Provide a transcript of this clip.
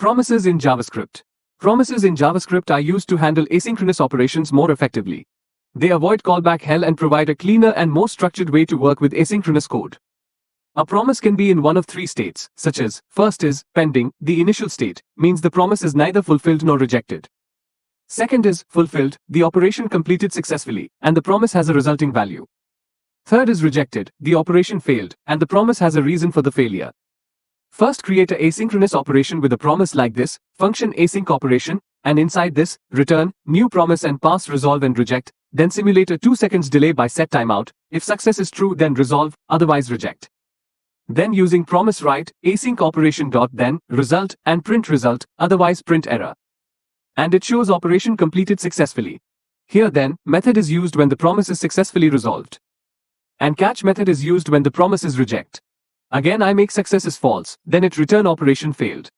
Promises in JavaScript. Promises in JavaScript are used to handle asynchronous operations more effectively. They avoid callback hell and provide a cleaner and more structured way to work with asynchronous code. A promise can be in one of three states, such as, first is, pending. The initial state means the promise is neither fulfilled nor rejected. Second is, fulfilled. The operation completed successfully, and the promise has a resulting value. Third is rejected. The operation failed, and the promise has a reason for the failure. First, create an asynchronous operation with a promise like this, function async operation, and inside this, return, new promise and pass resolve and reject, then simulate a 2 seconds delay by set timeout. If success is true, then resolve, otherwise reject. Then using promise write, async operation dot then, result, and print result, otherwise print error. And it shows operation completed successfully. Here then, method is used when the promise is successfully resolved. And catch method is used when the promise is reject. Again I make success is false, then it return operation failed.